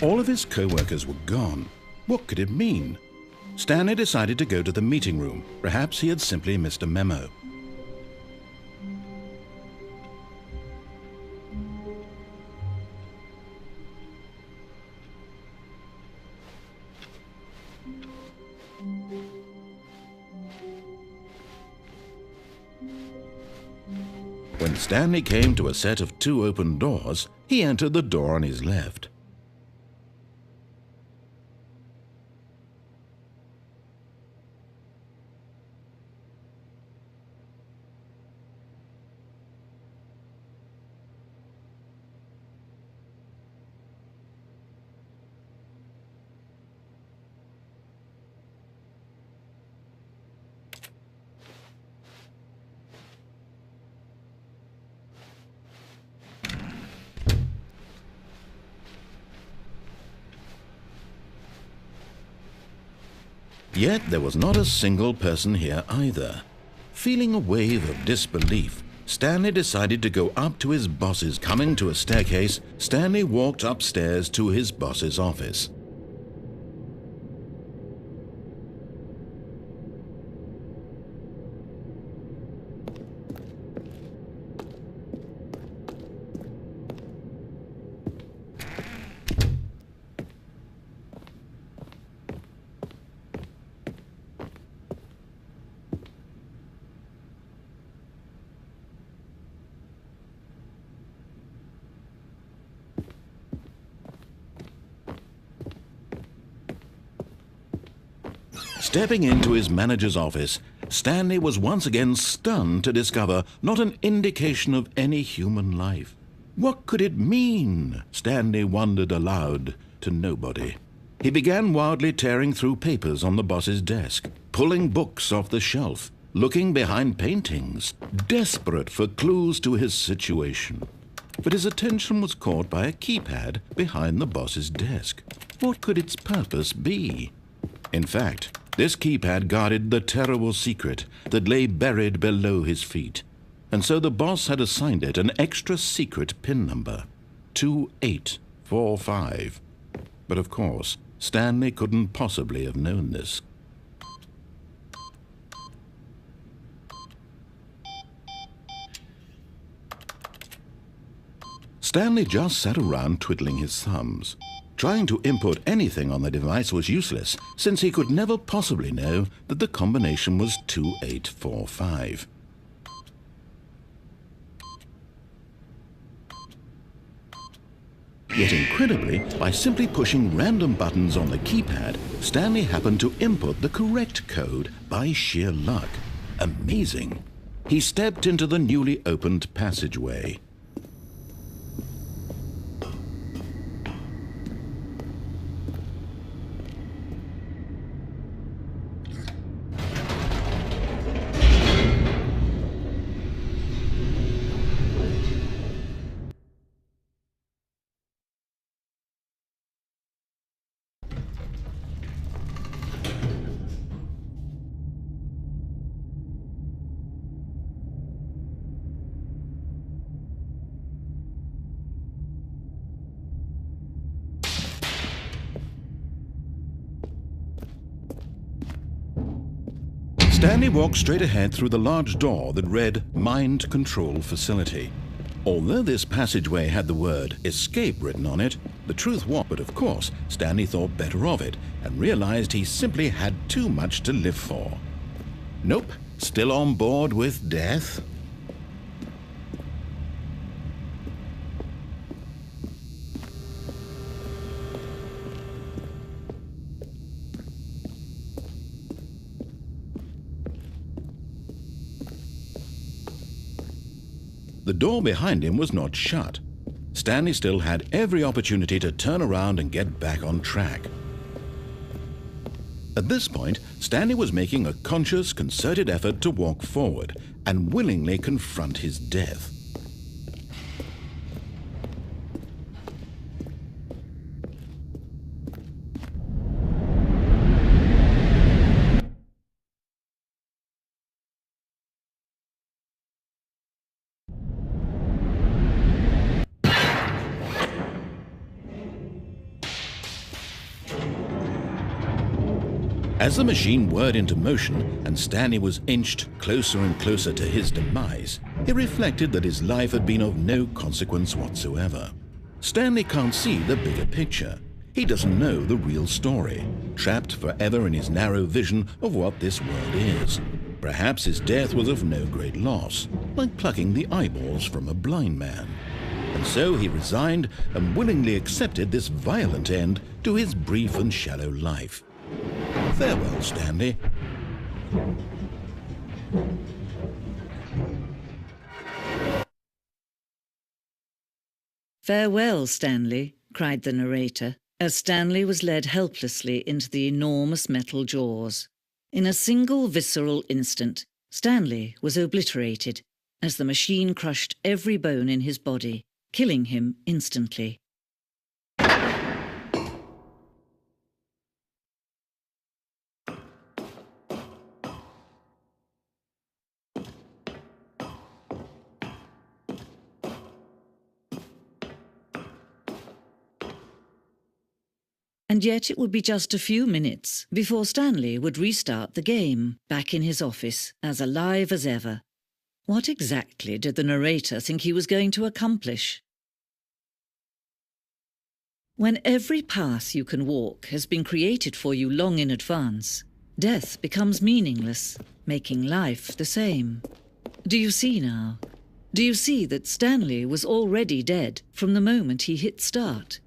All of his co-workers were gone. What could it mean? Stanley decided to go to the meeting room. Perhaps he had simply missed a memo. When Stanley came to a set of 2 open doors, he entered the door on his left. Yet there was not a single person here either. Feeling a wave of disbelief, Stanley decided to go up to his boss's. Coming to a staircase, Stanley walked upstairs to his boss's office. Stepping into his manager's office, Stanley was once again stunned to discover not an indication of any human life. What could it mean? Stanley wondered aloud to nobody. He began wildly tearing through papers on the boss's desk, pulling books off the shelf, looking behind paintings, desperate for clues to his situation. But his attention was caught by a keypad behind the boss's desk. What could its purpose be? In fact, this keypad guarded the terrible secret that lay buried below his feet, and so the boss had assigned it an extra secret PIN number, 2845. But of course, Stanley couldn't possibly have known this. Stanley just sat around twiddling his thumbs. Trying to input anything on the device was useless, since he could never possibly know that the combination was 2845. Yet incredibly, by simply pushing random buttons on the keypad, Stanley happened to input the correct code by sheer luck. Amazing! He stepped into the newly opened passageway. Stanley walked straight ahead through the large door that read Mind Control Facility. Although this passageway had the word escape written on it, the truth was, but of course, Stanley thought better of it and realized he simply had too much to live for. Nope, still on board with death. The door behind him was not shut. Stanley still had every opportunity to turn around and get back on track. At this point, Stanley was making a conscious, concerted effort to walk forward and willingly confront his death. As the machine whirred into motion and Stanley was inched closer and closer to his demise, he reflected that his life had been of no consequence whatsoever. Stanley can't see the bigger picture. He doesn't know the real story, trapped forever in his narrow vision of what this world is. Perhaps his death was of no great loss, like plucking the eyeballs from a blind man. And so he resigned and willingly accepted this violent end to his brief and shallow life. Farewell, Stanley. "Farewell, Stanley," cried the narrator, as Stanley was led helplessly into the enormous metal jaws. In a single visceral instant, Stanley was obliterated as the machine crushed every bone in his body, killing him instantly. And yet it would be just a few minutes before Stanley would restart the game, back in his office, as alive as ever. What exactly did the narrator think he was going to accomplish? When every path you can walk has been created for you long in advance, death becomes meaningless, making life the same. Do you see now? Do you see that Stanley was already dead from the moment he hit start?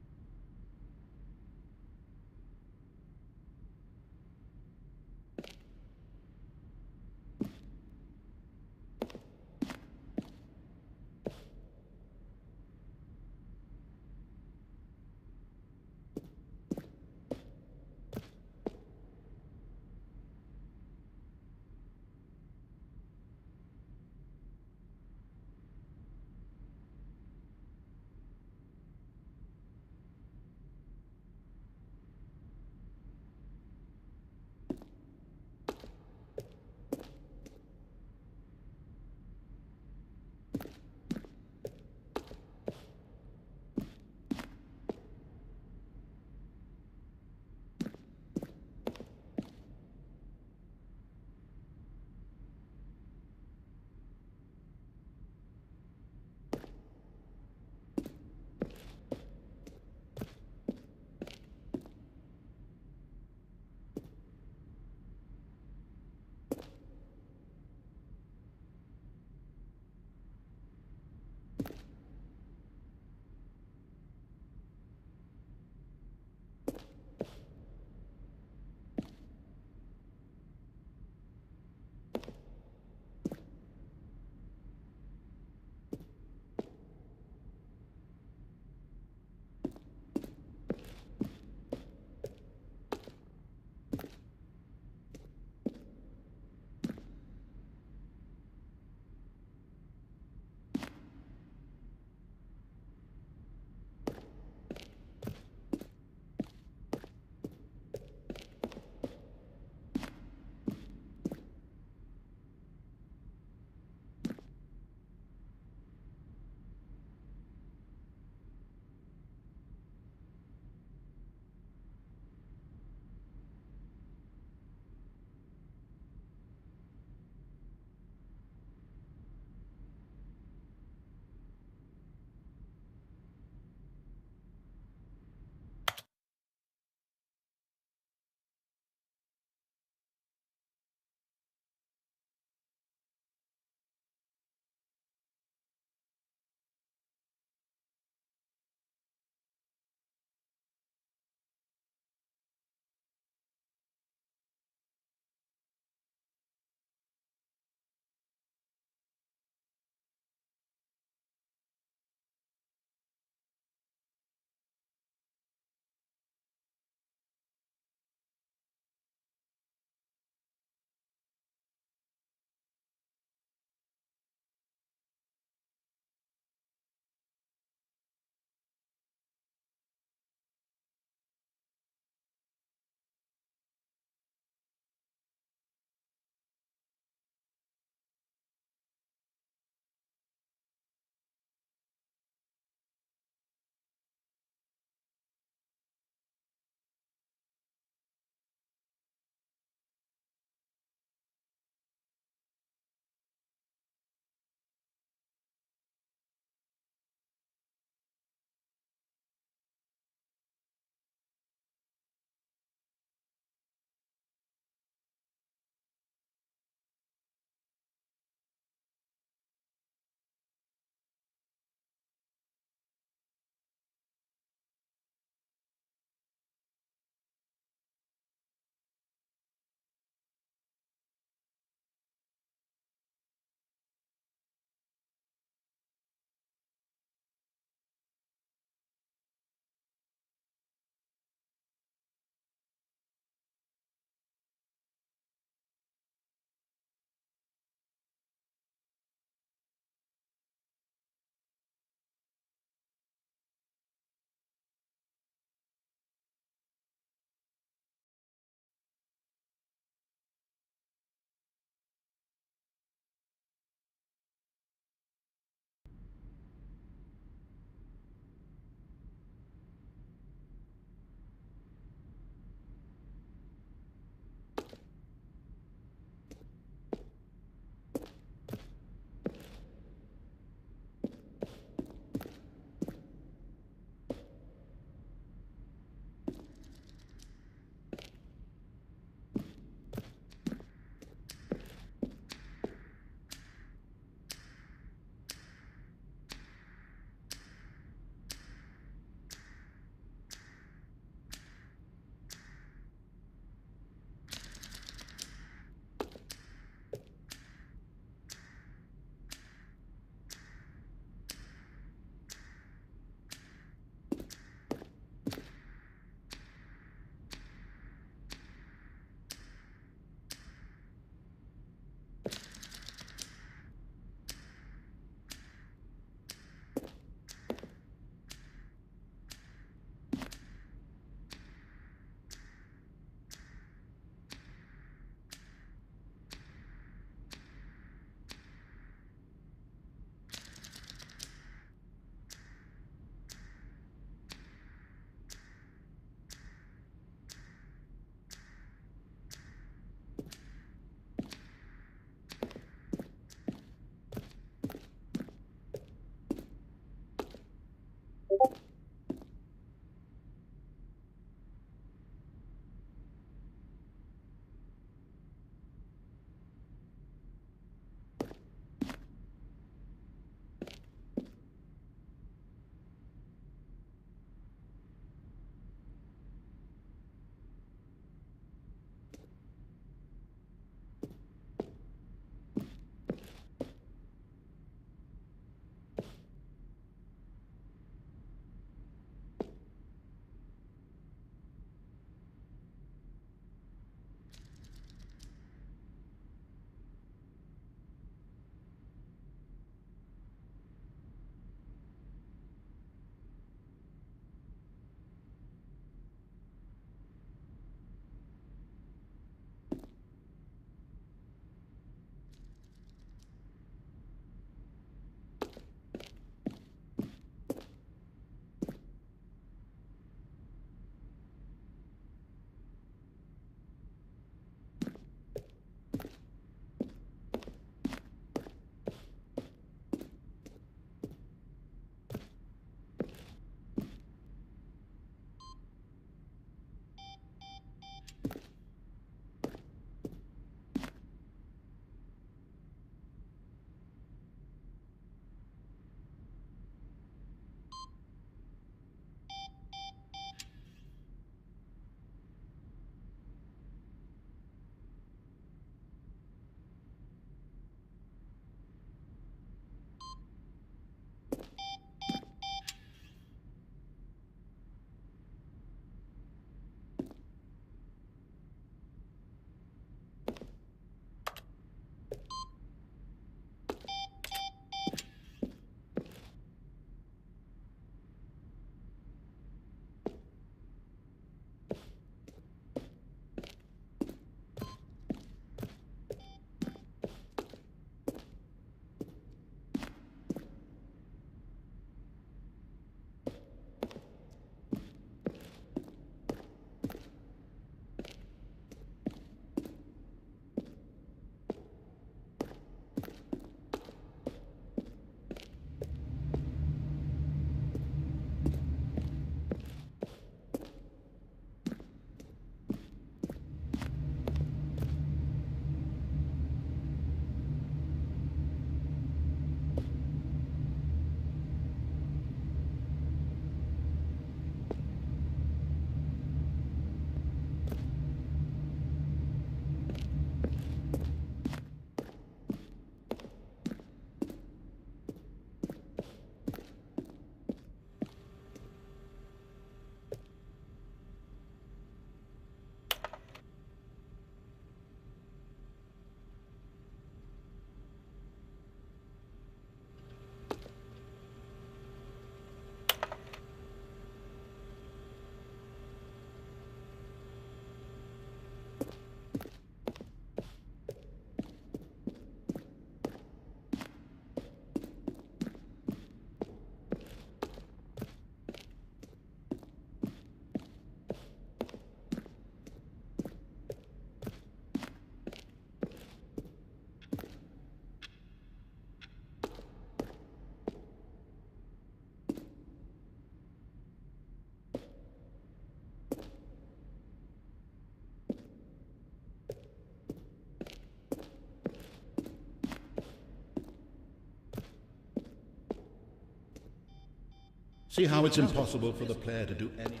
See how it's impossible for the player to do anything?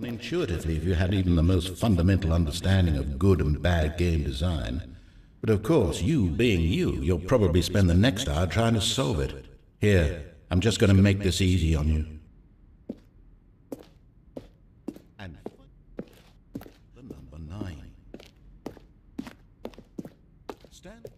Intuitively, if you had even the most fundamental understanding of good and bad game design. But of course, you being you, you'll probably spend the next hour trying to solve it. Here, I'm just going to make this easy on you. And the number 9. Stand.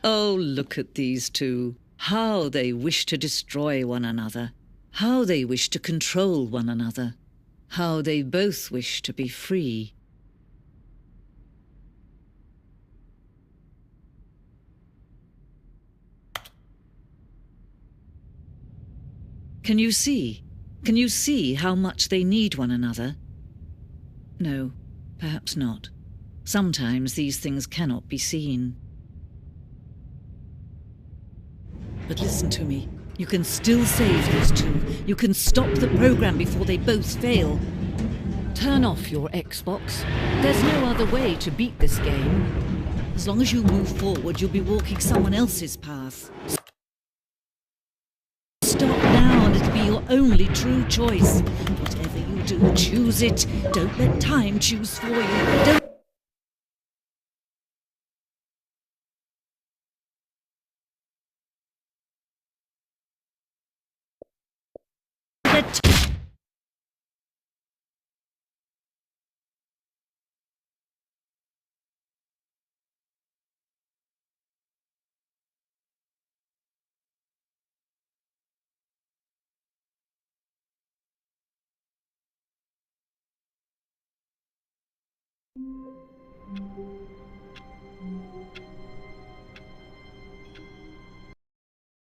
Oh, look at these two. How they wish to destroy one another. How they wish to control one another. How they both wish to be free. Can you see? Can you see how much they need one another? No, perhaps not. Sometimes these things cannot be seen. But listen to me. You can still save these two. You can stop the program before they both fail. Turn off your Xbox. There's no other way to beat this game. As long as you move forward, you'll be walking someone else's path. Stop now and it'll be your only true choice. Whatever you do, choose it. Don't let time choose for you. Don't let...